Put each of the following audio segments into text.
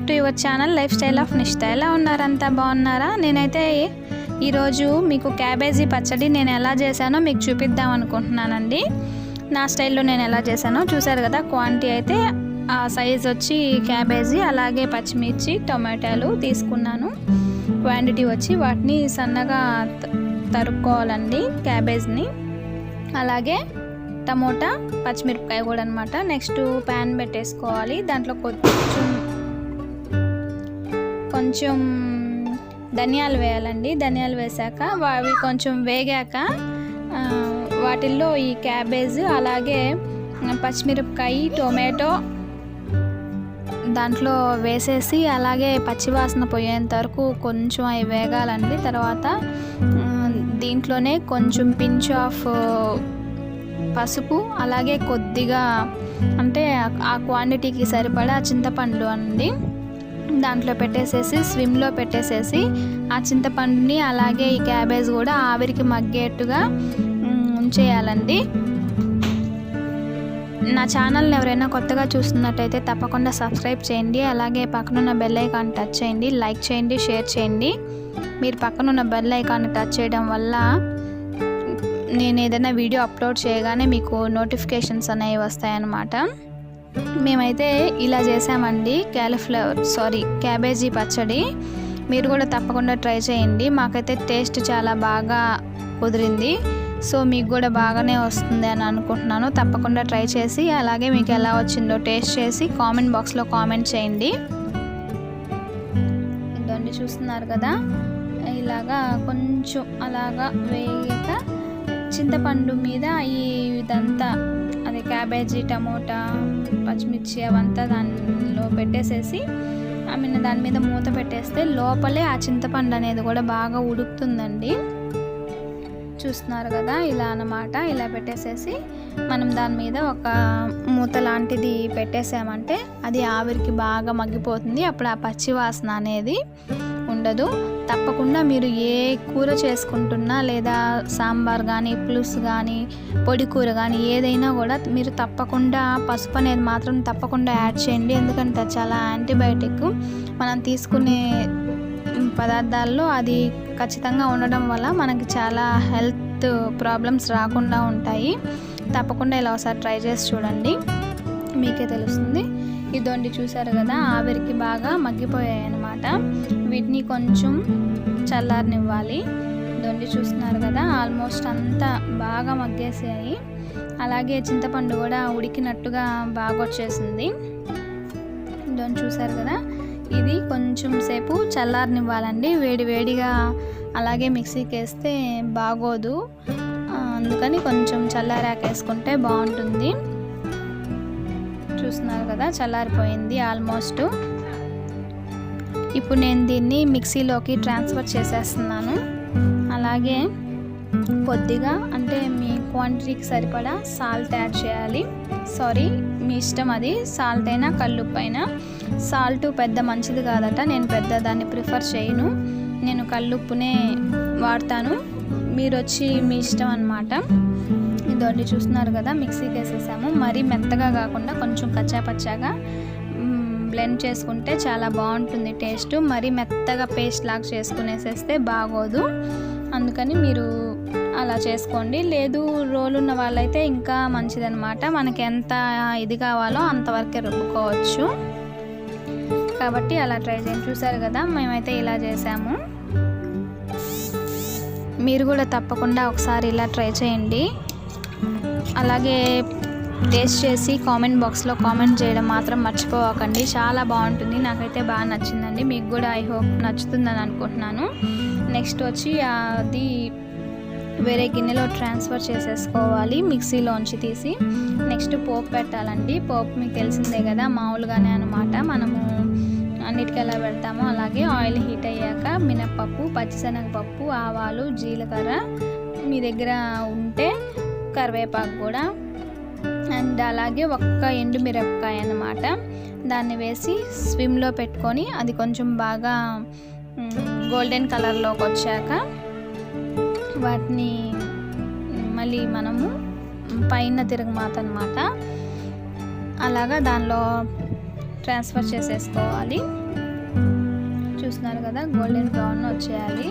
Back to your channel life style of నిష్ట. ఎలా ఉన్నారంతా బాగున్నారా? నేనైతే ఈరోజు మీకు క్యాబేజీ పచ్చడి నేను ఎలా చేశానో మీకు చూపిద్దాం అనుకుంటున్నానండి. నా స్టైల్లో నేను ఎలా చేశానో చూసారు కదా. క్వాంటిటీ అయితే ఆ సైజ్ వచ్చి క్యాబేజీ, అలాగే పచ్చిమిర్చి, టొమాటోలు తీసుకున్నాను. క్వాంటిటీ వచ్చి వాటిని సన్నగా తరుక్కోవాలండి క్యాబేజ్ని, అలాగే టమోటా, పచ్చిమిరపకాయ కూడా అనమాట. నెక్స్ట్ ప్యాన్ పెట్టేసుకోవాలి. దాంట్లో కొంచెం ధనియాలు వేయాలండి. ధనియాలు వేసాక అవి కొంచెం వేగాక వాటిల్లో ఈ క్యాబేజ్, అలాగే పచ్చిమిరపకాయ, టొమాటో దాంట్లో వేసేసి అలాగే పచ్చివాసన పోయేంత వరకు కొంచెం అవి వేగాలండి. తర్వాత దీంట్లోనే కొంచెం పించ్ ఆఫ్ పసుపు, అలాగే కొద్దిగా అంటే ఆ క్వాంటిటీకి సరిపడా చింతపండు అండి దాంట్లో పెట్టేసేసి స్విమ్లో పెట్టేసేసి ఆ చింతపండుని అలాగే ఈ క్యాబేజ్ కూడా ఆవిరికి మగ్గేట్టుగా ఉంచేయాలండి. నా ఛానల్ని ఎవరైనా కొత్తగా చూస్తున్నట్టయితే తప్పకుండా సబ్స్క్రైబ్ చేయండి. అలాగే పక్కనున్న బెల్ ఐకాన్ టచ్ చేయండి, లైక్ చేయండి, షేర్ చేయండి. మీరు పక్కనున్న బెల్ ఐకాన్ టచ్ చేయడం వల్ల నేను ఏదైనా వీడియో అప్లోడ్ చేయగానే మీకు నోటిఫికేషన్స్ అనేవి వస్తాయన్నమాట. మేమైతే ఇలా చేసామండి క్యాబేజీ పచ్చడి. మీరు కూడా తప్పకుండా ట్రై చేయండి. మాకైతే టేస్ట్ చాలా బాగా కుదిరింది. సో మీకు కూడా బాగానే వస్తుంది అని అనుకుంటున్నాను. తప్పకుండా ట్రై చేసి అలాగే మీకు ఎలా వచ్చిందో టేస్ట్ చేసి కామెంట్ బాక్స్లో కామెంట్ చేయండి. ఇదండి చూస్తున్నారు కదా, ఇలాగా కొంచెం అలాగా వేగాక చింతపండు మీద ఇదంతా అదే క్యాబేజీ, టమోటా, పచ్చిమిర్చి అవంతా దానిలో పెట్టేసేసి దాని మీద మూత పెట్టేస్తే లోపలే ఆ చింతపండు అనేది కూడా బాగా ఉడుకుతుందండి. చూస్తున్నారు కదా, ఇలా అన్నమాట. ఇలా పెట్టేసేసి మనం దాని మీద ఒక మూత లాంటిది పెట్టేసామంటే అది ఆవిరికి బాగా మగ్గిపోతుంది. అప్పుడు ఆ పచ్చి వాసన అనేది ఉండదు. తప్పకుండా మీరు ఏ కూర చేసుకుంటున్నా లేదా సాంబార్ కానీ, పులుసు కానీ, పొడి కూర కానీ ఏదైనా కూడా మీరు తప్పకుండా పసుపు అనేది మాత్రం తప్పకుండా యాడ్ చేయండి. ఎందుకంటే చాలా యాంటీబయాటిక్ మనం తీసుకునే పదార్థాల్లో అది ఖచ్చితంగా ఉండడం వల్ల మనకి చాలా హెల్త్ ప్రాబ్లమ్స్ రాకుండా ఉంటాయి. తప్పకుండా ఇలా ఒకసారి ట్రై చేసి చూడండి, మీకే తెలుస్తుంది. ఇదొండి చూసారు కదా, ఆవిరికి బాగా మగ్గిపోయాయి అన్నమాట. వీటిని కొంచెం చల్లారనివ్వాలి. ఇదొండి చూస్తున్నారు కదా, ఆల్మోస్ట్ అంతా బాగా మగ్గేసాయి. అలాగే చింతపండు కూడా ఉడికినట్టుగా బాగా వచ్చేసింది. ఇదొండి చూసారు కదా, ఇది కొంచెం సేపు చల్లారనివ్వాలండి. వేడిగా అలాగే మిక్సీకి వేస్తే బాగోదు, అందుకని కొంచెం చల్లారాక వేసుకుంటే బాగుంటుంది. చూస్తున్నారు కదా, చల్లారిపోయింది ఆల్మోస్ట్. ఇప్పుడు నేను దీన్ని మిక్సీలోకి ట్రాన్స్ఫర్ చేసేస్తున్నాను. అలాగే కొద్దిగా అంటే మీ క్వాంటిటీకి సరిపడా సాల్ట్ యాడ్ చేయాలి. మీ ఇష్టం, అది సాల్ట్ అయినా కల్లుప్పు అయినా. సాల్ట్ పెద్ద మంచిది కాదట, నేను పెద్ద దాన్ని ప్రిఫర్ చేయను. నేను కల్లుప్పునే వాడతాను. మీరు వచ్చి మీ ఇష్టం అన్నమాట. ఇదొండి చూస్తున్నారు కదా, మిక్సీకి వేసేసాము. మరీ మెత్తగా కాకుండా కొంచెం కచ్చాపచ్చాగా బ్లెండ్ చేసుకుంటే చాలా బాగుంటుంది టేస్ట్. మరీ మెత్తగా పేస్ట్ లాగా చేసుకునేసేస్తే బాగోదు, అందుకని మీరు అలా చేసుకోండి. లేదు రోలు ఉన్న వాళ్ళైతే ఇంకా మంచిదన్నమాట. మనకి ఎంత ఇది కావాలో అంతవరకే రుబ్బుకోవచ్చు. కాబట్టి అలా ట్రై చేయండి. చూసారు కదా, మేమైతే ఇలా చేసాము. మీరు కూడా తప్పకుండా ఒకసారి ఇలా ట్రై చేయండి. అలాగే టేస్ట్ చేసి కామెంట్ బాక్స్లో కామెంట్ చేయడం మాత్రం మర్చిపోకండి. చాలా బాగుంటుంది, నాకైతే బాగా నచ్చిందండి. మీకు కూడా ఐ హోప్ నచ్చుతుందని అనుకుంటున్నాను. నెక్స్ట్ వచ్చి అది వేరే గిన్నెలో ట్రాన్స్ఫర్ చేసేసుకోవాలి, మిక్సీలోంచి తీసి. నెక్స్ట్ పోపు పెట్టాలండి. పోపు మీకు తెలిసిందే కదా, మామూలుగానే అనమాట. మనము అన్నిటికీ ఎలా పెడతామో అలాగే ఆయిల్ హీట్ అయ్యాక మినప్పప్పు, పచ్చిశనగపప్పు, ఆవాలు, జీలకర్ర, మీ దగ్గర ఉంటే కరివేపాకు కూడా, అండ్ అలాగే ఒక్క ఎండుమిరపకాయ అన్నమాట. దాన్ని వేసి స్విమ్లో పెట్టుకొని అది కొంచెం బాగా గోల్డెన్ కలర్లోకి వచ్చాక వాటిని మళ్ళీ మనము పైన తిరగమాత అన్నమాట అలాగా దానిలో ట్రాన్స్ఫర్ చేసేసుకోవాలి. చూస్తున్నారు కదా, గోల్డెన్ బ్రౌన్ వచ్చేయాలి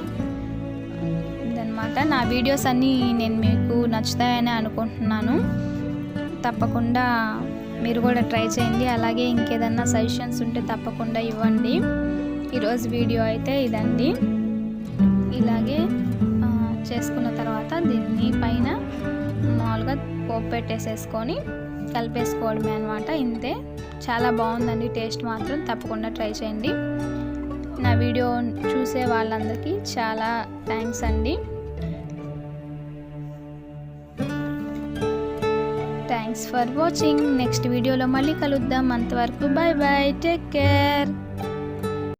ఇదన్నమాట. నా వీడియోస్ అన్నీ నేను మీకు నచ్చుతాయని అనుకుంటున్నాను. తప్పకుండా మీరు కూడా ట్రై చేయండి. అలాగే ఇంకేదన్నా సజెషన్స్ ఉంటే తప్పకుండా ఇవ్వండి. ఈరోజు వీడియో అయితే ఇదండి. ఇలాగే చేసుకున్న తర్వాత దీన్ని పైన మామూలుగా పోపు పెట్టేసేసుకొని కలిపేసుకోవడమే అనమాట. ఇంతే, చాలా బాగుందండి. టేస్ట్ మాత్రం తప్పకుండా ట్రై చేయండి. నా వీడియో చూసే వాళ్ళందరికీ చాలా థ్యాంక్స్ అండి. Thanks for watching. నెక్స్ట్ వీడియోలో మళ్ళీ కలుద్దాం. అంతవరకు బాయ్ బాయ్, టేక్ కేర్.